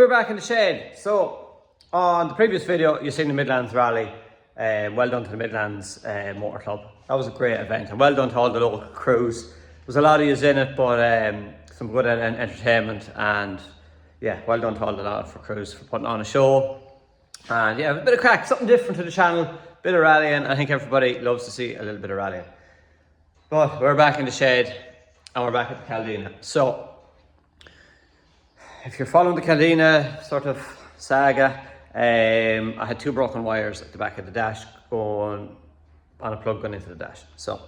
We're back in the shed. So on the previous video you've seen the Midlands Rally. Well done to the Midlands Motor Club. That was a great event, and well done to all the local crews. There's a lot of yous in it, but some good entertainment, and yeah, well done to all the lot for crews for putting on a show. And yeah, a bit of crack, something different to the channel, bit of rallying. I think everybody loves to see a little bit of rallying. But we're back in the shed and we're back at the Caldina. So if you're following the Caldina sort of saga, I had two broken wires at the back of the dash going on a plug going into the dash. So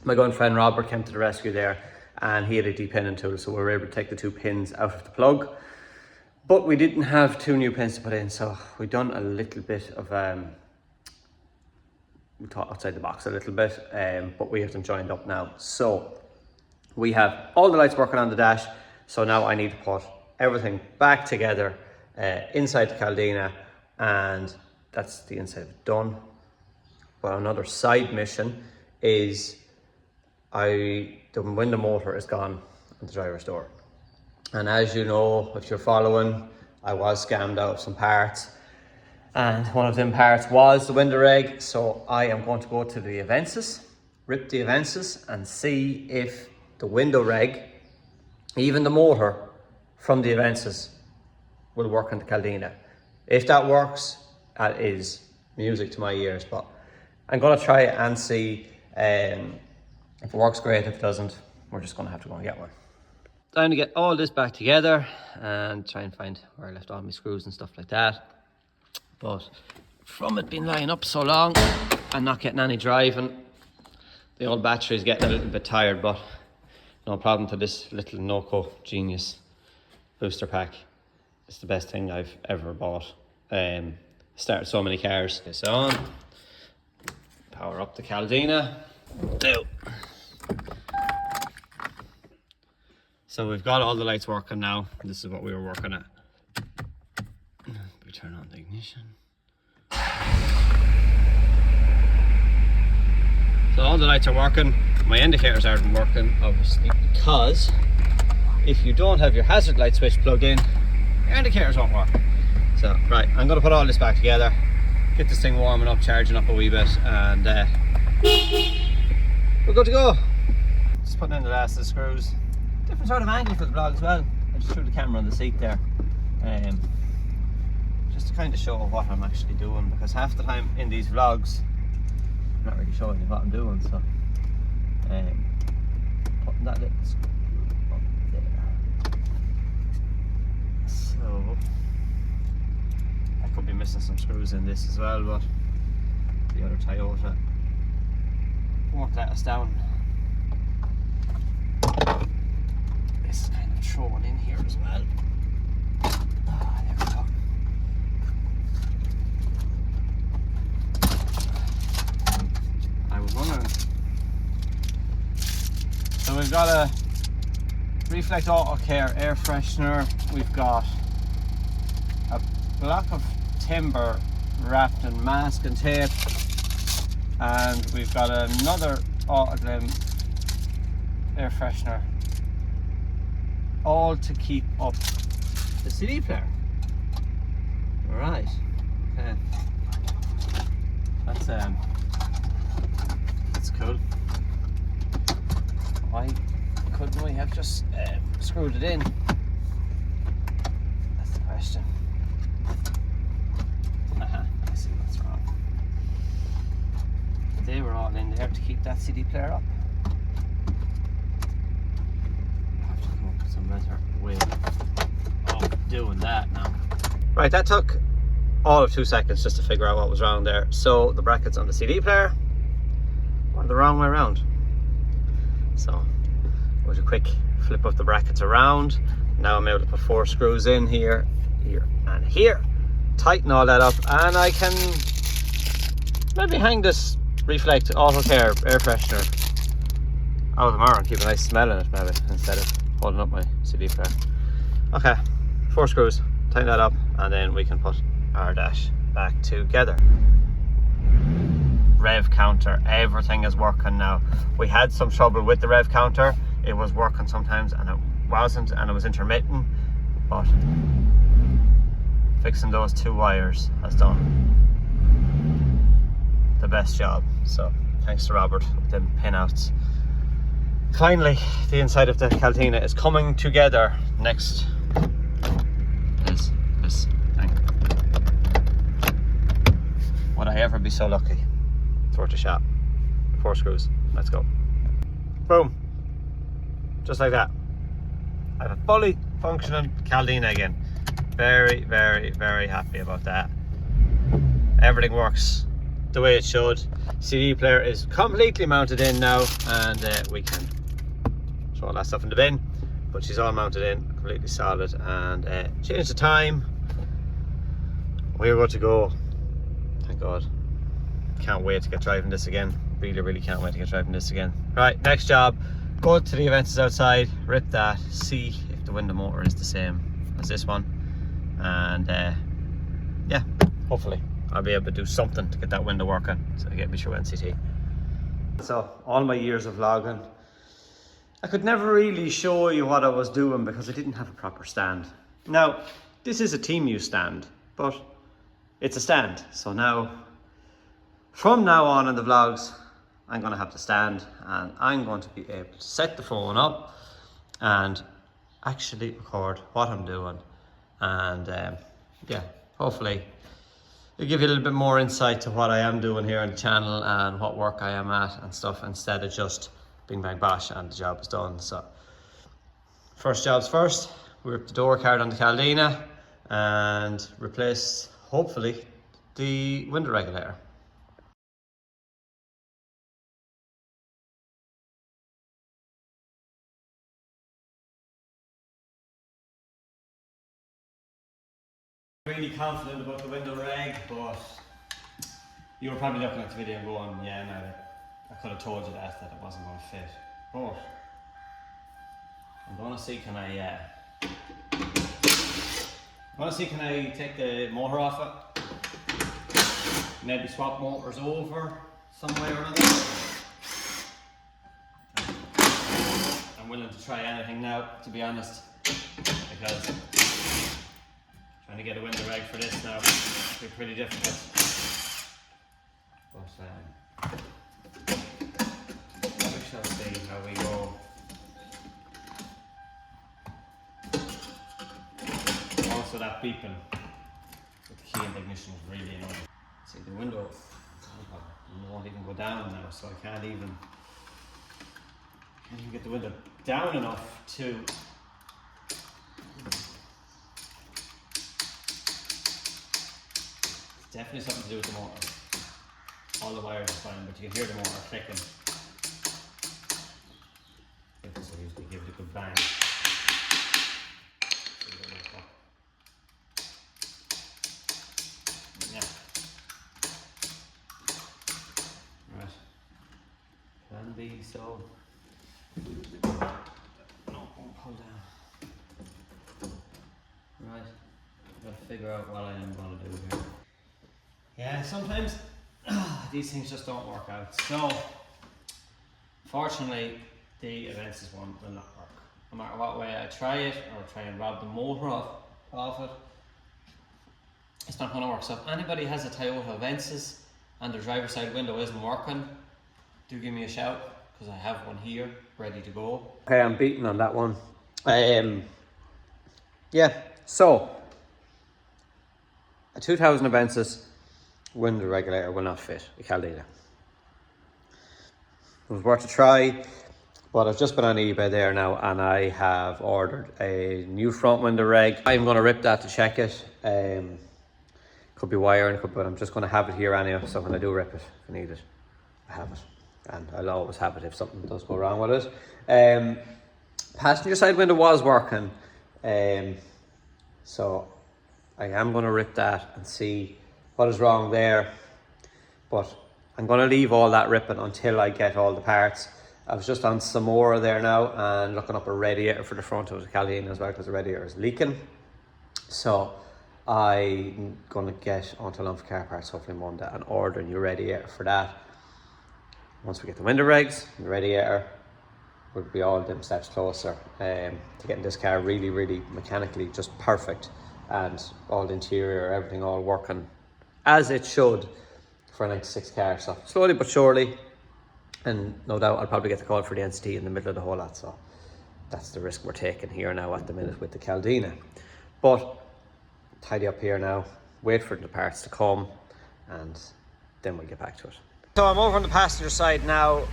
my good friend Robert came to the rescue there, and he had a de-pinning tool, so we were able to take the two pins out of the plug. But we didn't have two new pins to put in, so we done a little bit of we thought outside the box a little bit, but we have them joined up now. So we have all the lights working on the dash, so now I need to put everything back together inside the Caldina, and that's the inside of it done. But another side mission is the window motor is gone on the driver's door. And as you know, if you're following, I was scammed out of some parts, and one of them parts was the window reg. So I am going to go to the Avensis, rip the Avensis, and see if the window reg, even the motor from the Avensis, will work on the Caldina. If that works, that is music to my ears. But I'm going to try it and see if it works. Great. If it doesn't, we're just going to have to go and get one. Time to get all this back together and try and find where I left all my screws and stuff like that. But from it being lying up so long and not getting any driving, the old battery is getting a little bit tired, but no problem to this little Noco Genius booster pack. It's the best thing I've ever bought. Started so many cars. This on, power up the Caldina. Do. So we've got all the lights working now. This is what we were working at. We turn on the ignition. So all the lights are working. My indicators aren't working, obviously, because if you don't have your hazard light switch plugged in, your indicators won't work. So, right, I'm going to put all this back together, get this thing warming up, charging up a wee bit, and we're good to go. Just putting in the last of the screws. Different sort of angle for the vlog as well. I just threw the camera on the seat there, just to kind of show what I'm actually doing, because half the time in these vlogs I'm not really showing you what I'm doing. So putting that little screw up there. So I could be missing some screws in this as well, but the other Toyota won't let us down. This is kind of thrown in here as well. There we go. I was wondering. So we've got a Reflect Auto Care air freshener. We've got a block of timber wrapped in masking tape, and we've got another Autoglym air freshener, all to keep up the CD player. Alright, okay. That's cool. Why couldn't we have just screwed it in? That's the question. I see what's wrong. They were all in there to keep that CD player up. Some better way of doing that now. Right, that took all of 2 seconds just to figure out what was wrong there. So the brackets on the CD player were the wrong way around. So it was a quick flip of the brackets around. Now I'm able to put 4 screws in here, here and here. Tighten all that up, and I can maybe hang this Reflect Auto Care air freshener out tomorrow and keep a nice smell in it, maybe, instead of holding up my CD player. Okay, 4 screws, tighten that up, and then we can put our dash back together. Rev counter, everything is working now. We had some trouble with the rev counter. It was working sometimes and it wasn't, and it was intermittent, but fixing those 2 wires has done the best job. So thanks to Robert with them pinouts. Finally, the inside of the caldina is coming together. Next is this thing. Would I ever be so lucky? Throw it to shop. 4 screws. Let's go. Boom. Just like that. I have a fully functioning caldina again. Very, very, very happy about that. Everything works the way it should. CD player is completely mounted in now, and we can throw all that stuff in the bin, but she's all mounted in, completely solid, and change the time. We're good to go. Thank God. Can't wait to get driving this again. Really, really can't wait to get driving this again. Right, next job. Go to the Avensis outside, rip that, see if the window motor is the same as this one, and yeah, hopefully I'll be able to do something to get that window working so I get me through NCT. So all my years of vlogging, I could never really show you what I was doing because I didn't have a proper stand. Now, this is a team use stand, but it's a stand. So now, from now on in the vlogs, I'm going to have to stand, and I'm going to be able to set the phone up and actually record what I'm doing, and yeah, hopefully it'll give you a little bit more insight to what I am doing here on the channel and what work I am at and stuff, instead of just bing bang bash and the job is done. So first jobs first, we ripped the door card on the caldina and replaced, hopefully, the window regulator. Really confident about the window reg, but you were probably looking at the video and going, yeah, no, I could have told you that it wasn't going to fit. But I'm going to see, can I take the motor off it? Maybe swap motors over some way or another. I'm willing to try anything now, to be honest, because trying to get a window reg for this now will be pretty difficult. But we shall see how we go. Also, that beeping with the key and ignition is really annoying. See, the window won't even go down now, so I can't even get the window down enough to definitely something to do with the motor. All the wires are fine, but you can hear the motor clicking. This will usually give it a good bang. Yeah. Right. Plan B, so. No, hold down. Right. Gotta figure out what I am going to do here. Yeah, sometimes these things just don't work out. So, fortunately, the Avensis one will not work. No matter what way I try it, or try and rob the motor off it, it's not going to work. So if anybody has a Toyota Avensis and their driver's side window isn't working, do give me a shout, because I have one here ready to go. Okay, I'm beaten on that one. Yeah, so a 2000 Avensis window regulator will not fit a caldina. It was worth a try, but I've just been on eBay there now, and I have ordered a new front window reg. I'm going to rip that to check it. Could be wiring, but I'm just going to have it here anyway, so when I do rip it, if I need it, I have it. And I'll always have it if something does go wrong with it. Passenger side window was working, so I am going to rip that and see what is wrong there, but I'm going to leave all that ripping until I get all the parts. I was just on some more there now and looking up a radiator for the front of the caldina as well, because the radiator is leaking. So I'm going to get onto Lump Car Parts hopefully Monday and order a new radiator for that. Once we get the window regs and the radiator, we'll be all them steps closer to getting this car really, really mechanically just perfect and all the interior, everything all working as it should for a 96 car. So slowly but surely, and no doubt I'll probably get the call for the NCT in the middle of the whole lot. So that's the risk we're taking here now at the minute with the Caldina. But tidy up here now, wait for the parts to come, and then we'll get back to it. So I'm over on the passenger side now.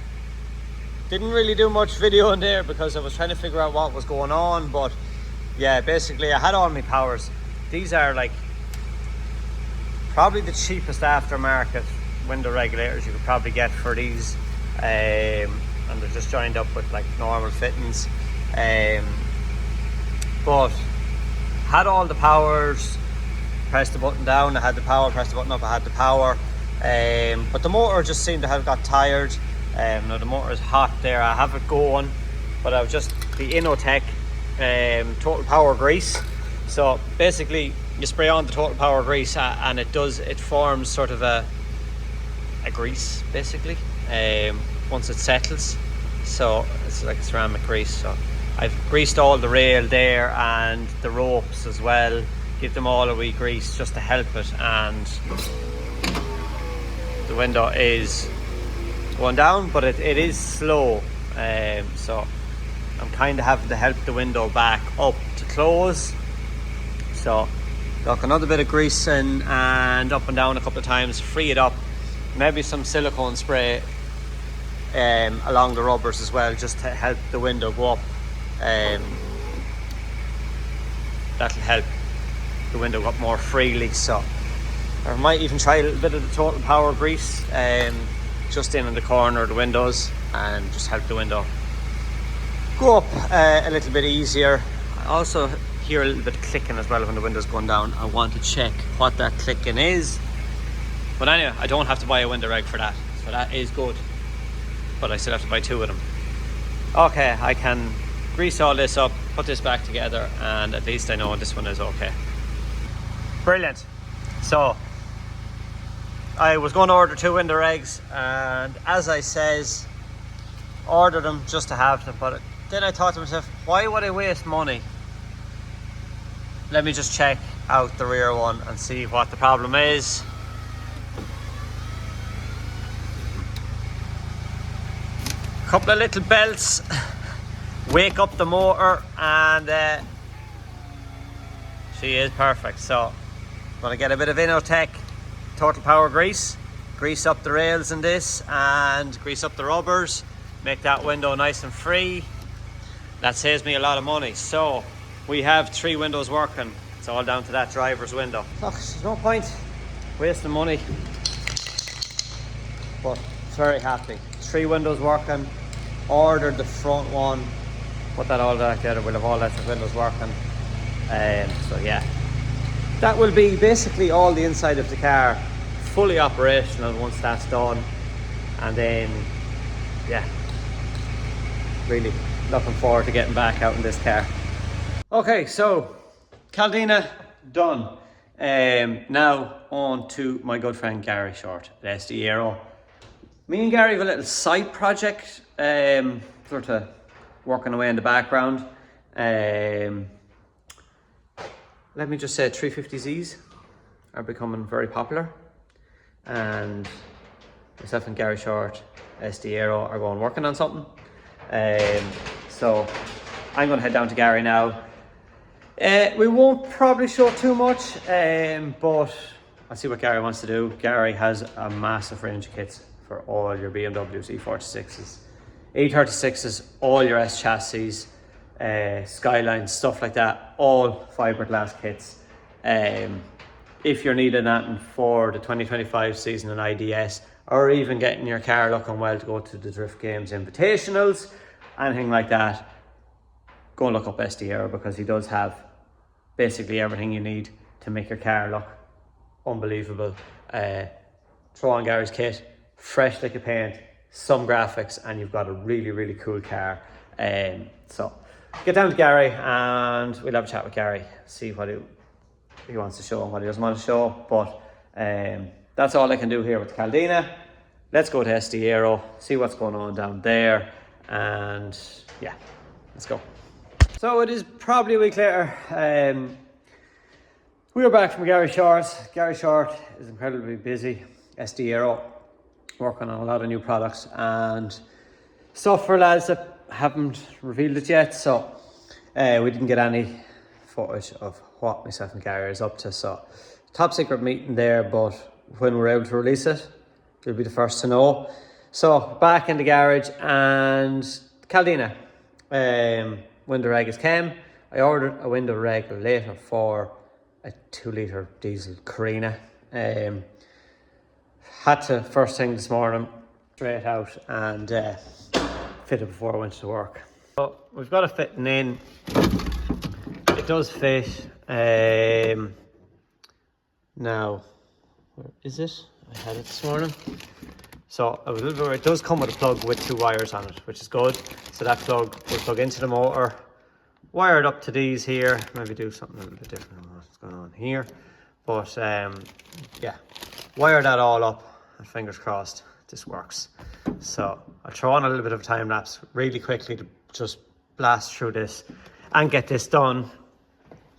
Didn't really do much video in there because I was trying to figure out what was going on, but yeah, basically I had all my powers. These are like probably the cheapest aftermarket window regulators you could probably get for these, and they're just joined up with like normal fittings, but had all the powers. Pressed the button down, I had the power, pressed the button up, I had the power, but the motor just seemed to have got tired. Now the motor is hot there, I have it going, but I've just the Innotech total power grease. So basically you spray on the total power grease and it forms sort of a grease basically once it settles. So it's like a ceramic grease. So I've greased all the rail there and the ropes as well, give them all a wee grease just to help it, and the window is going down, but it is slow, so I'm kind of having to help the window back up to close. So look, another bit of greasing and up and down a couple of times, free it up, maybe some silicone spray along the rubbers as well, just to help the window go up. That'll help the window go up more freely. So I might even try a little bit of the total power grease just in the corner of the windows, and just help the window go up a little bit easier. I also hear a little bit of clicking as well when the window's going down. I want to check what that clicking is, but anyway, I don't have to buy a window reg for that, so that is good, but I still have to buy 2 of them. Okay, I can grease all this up, put this back together, and at least I know this one is okay. Brilliant. So I was going to order 2 window regs, and as I says, ordered them just to have them, but then I thought to myself, why would I waste money? Let me just check out the rear one and see what the problem is. Couple of little belts wake up the motor, and she is perfect. So I'm going to get a bit of Innotech total power grease up the rails in this, and grease up the rubbers, make that window nice and free. That saves me a lot of money. So we have 3 windows working. It's all down to that driver's window. Look, there's no point wasting money, but very happy. 3 windows working. Ordered the front one, put that all back together. We'll have all that windows working. So yeah, that will be basically all the inside of the car fully operational once that's done. And then yeah, really looking forward to getting back out in this car. Okay, so Caldina done. Now on to my good friend Gary Short at SD Aero. Me and Gary have a little side project, sort of working away in the background. Let me just say 350Zs are becoming very popular, and myself and Gary Short, SD Aero, are going working on something. So I'm going to head down to Gary now. We won't probably show too much, but I'll see what Gary wants to do. Gary has a massive range of kits for all your BMWs, E46s, E36s, all your S chassis, Skylines, stuff like that, all fiberglass kits. If you're needing that for the 2025 season in IDS, or even getting your car looking well to go to the Drift Games Invitationals, anything like that, go and look up SD Aero, because he does have basically everything you need to make your car look unbelievable. Throw on Gary's kit, fresh lick of paint, some graphics, and you've got a really, really cool car. So get down to Gary and we'll have a chat with Gary, see what he wants to show and what he doesn't want to show. But that's all I can do here with the Caldina. Let's go to SD Aero, see what's going on down there, and yeah, let's go. So it is probably a week later. We are back from Gary Short. Gary Short is incredibly busy. SD Aero, working on a lot of new products and stuff for lads that haven't revealed it yet. So we didn't get any footage of what myself and Gary is up to. So top secret meeting there, but when we're able to release it, you'll be the first to know. So back in the garage, and Caldina window reg came. I ordered a window regulator for a 2-litre diesel Carina. Had to first thing this morning, straight out and fit it before I went to work. So we've got it fitting in. It does fit. Now, where is it? I had it this morning. So it does come with a plug with 2 wires on it, which is good. So that plug will plug into the motor, wired up to these here. Maybe do something a little bit different than what's going on here. But yeah, wire that all up and fingers crossed this works. So I'll throw on a little bit of a time lapse really quickly to just blast through this and get this done.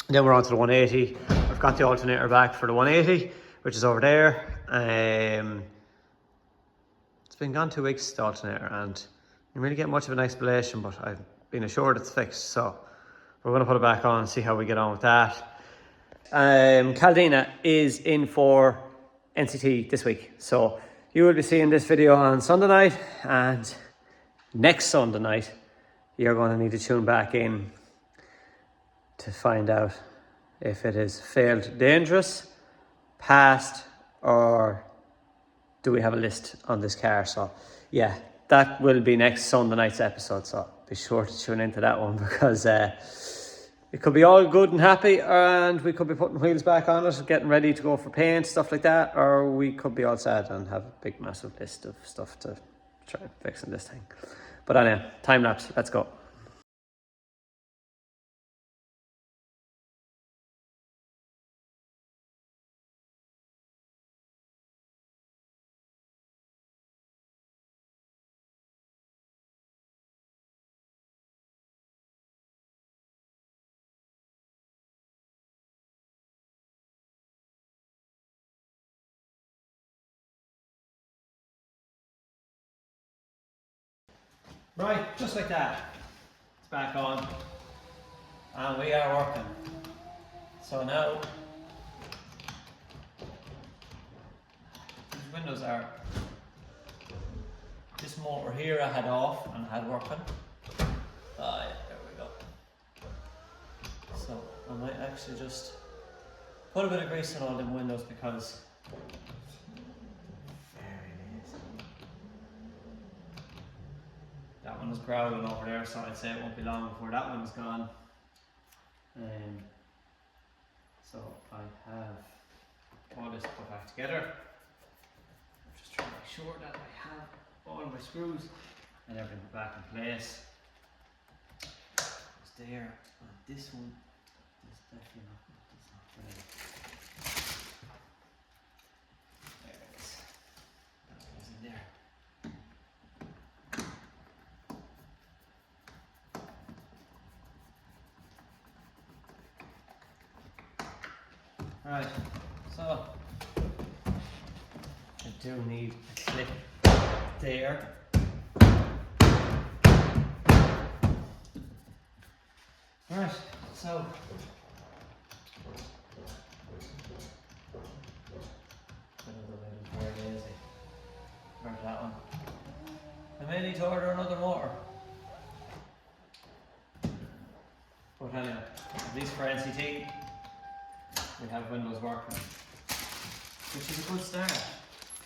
Then we're on to the 180. I've got the alternator back for the 180, which is over there. It's been gone 2 weeks, the alternator, and you didn't really get much of an explanation, but I've been assured it's fixed. So we're going to put it back on and see how we get on with that. Caldina is in for NCT this week. So you will be seeing this video on Sunday night, and next Sunday night, you're going to need to tune back in to find out if it has failed dangerous, passed, or do we have a list on this car. So yeah, that will be next Sunday night's episode. So be sure to tune into that one, because it could be all good and happy and we could be putting wheels back on it, getting ready to go for paint, stuff like that, or we could be all sad and have a big massive list of stuff to try fixing this thing. But anyway, time lapse, let's go. Right, just like that, it's back on and we are working. So now these windows are, this motor here I had off and had working. Yeah, there we go. So I might actually just put a bit of grease on all them windows, because that one is growling over there, so I'd say it won't be long before that one's gone. So I have all this put back together. I'm just trying to make sure that I have all my screws and everything back in place. It's there, and this one is definitely not ready. There it is. That one's in there. Right, so I do need a clip there. Right, so very lazy. Where's that one? I may need to order another motor. But anyway, at least for NCT, we have windows working, which is a good start.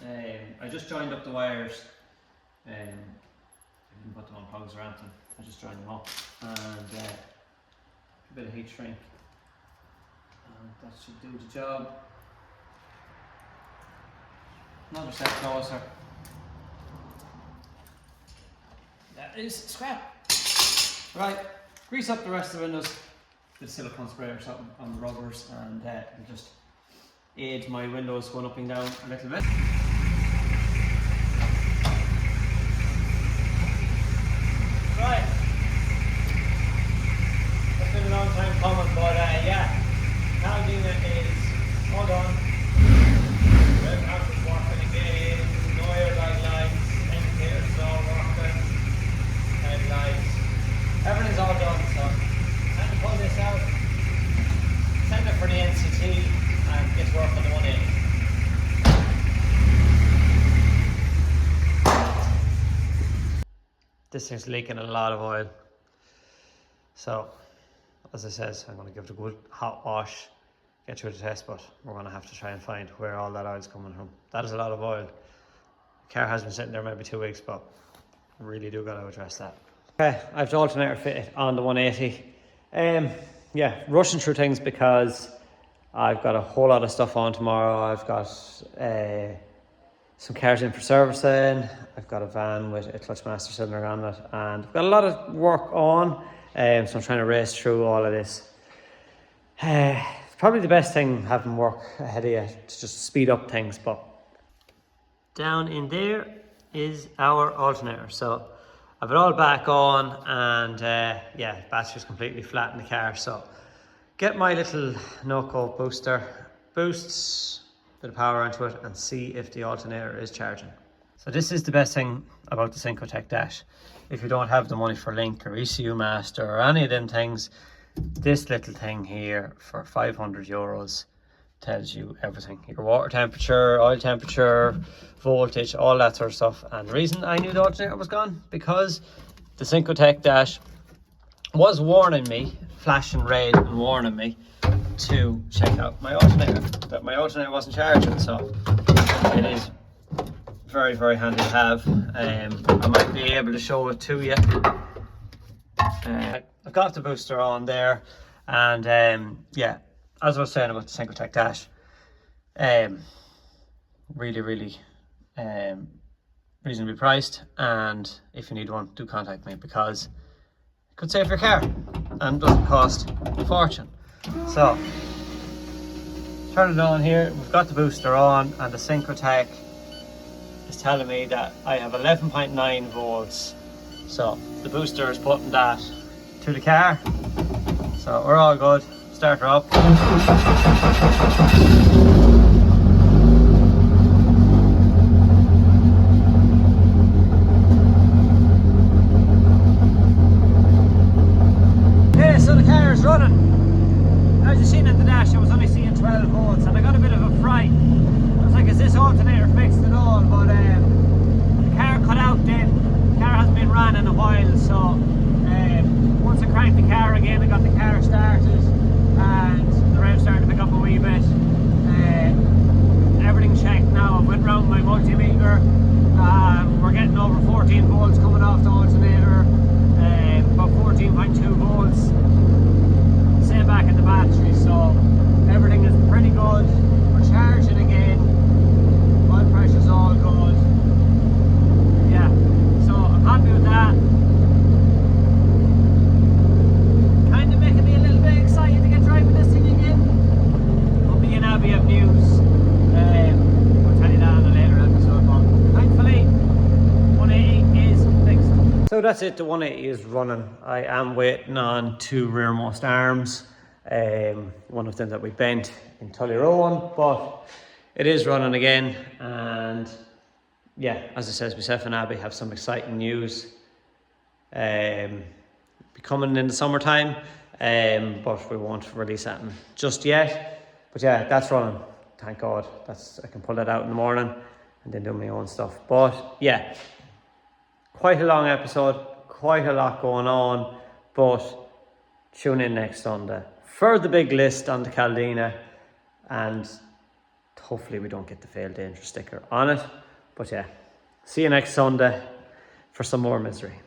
I just joined up the wires. I didn't put them on plugs or anything. I just joined them up, and a bit of heat shrink, and that should do the job. Another step closer. That is scrap. Right, grease up the rest of the windows with silicone spray or something on the rubbers, and it'll just aid my windows going up and down a little bit. Right, it's been a long time coming, but yeah, Caldina is this thing's leaking a lot of oil. So, as I said, I'm going to give it a good hot wash, get through the test, but we're going to have to try and find where all that oil's coming from. That is a lot of oil. The car has been sitting there maybe 2 weeks, but really do got to address that. Okay, I have the alternator fitted on the 180. Yeah, rushing through things because I've got a whole lot of stuff on tomorrow. I've got some cars in for servicing. I've got a van with a clutch master cylinder on it, and I've got a lot of work on. So I'm trying to race through all of this. It's probably the best thing having work ahead of you to just speed up things. But down in there is our alternator. So I've it all back on, and yeah, battery's completely flat in the car. So get my little no-code booster, boosts a bit of power into it, and see if the alternator is charging. So this is the best thing about the Syncotech dash. If you don't have the money for Link or ECU Master or any of them things, this little thing here for 500 euros tells you everything. Your water temperature, oil temperature, voltage, all that sort of stuff. And the reason I knew the alternator was gone, because the Syncotech dash was warning me, flashing red and warning me to check out my alternator, that my alternator wasn't charging. So it is very, very handy to have. I might be able to show it to you. I've got the booster on there, and yeah, as I was saying about the Syncotech dash, really reasonably priced, and if you need one, do contact me, because it could save your car and doesn't cost a fortune. So turn it on here. We've got the booster on, and the Syncotech is telling me that I have 11.9 volts. So the booster is putting that to the car. So we're all good. Start her up. Okay, so the car is running. As you've seen at the dash, I was only seeing 12 volts, and I got a bit of a fright. I was like, is this alternator fixed at all? But the car cut out then. The car hasn't been run in a while, so once I cranked the car again, I got the car started, and the revs started to pick up a wee bit. Everything's checked now. I went round my multimeter. We're getting over 14 volts coming off the alternator, about 14.2 volts. Same back in the battery, so everything is pretty good. We're charging again. Oil pressure's all good. Yeah, so I'm happy with that. Kind of making me a little bit excited to get driving this thing again. But me and Abby have news. We'll tell you that in a later episode, but thankfully 180 is fixed. So that's it, the 180 is running. I am waiting on 2 rearmost arms. One of them that we bent in Tullyrowan, but it is running again. And yeah, as I said, myself and Abby have some exciting news be coming in the summertime, but we won't release that just yet. But yeah, that's running, thank God. I can pull that out in the morning and then do my own stuff. But yeah, quite a long episode, quite a lot going on, but tune in next Sunday for the big list on the Caldina, and hopefully we don't get the failed dangerous sticker on it. But yeah, see you next Sunday for some more misery.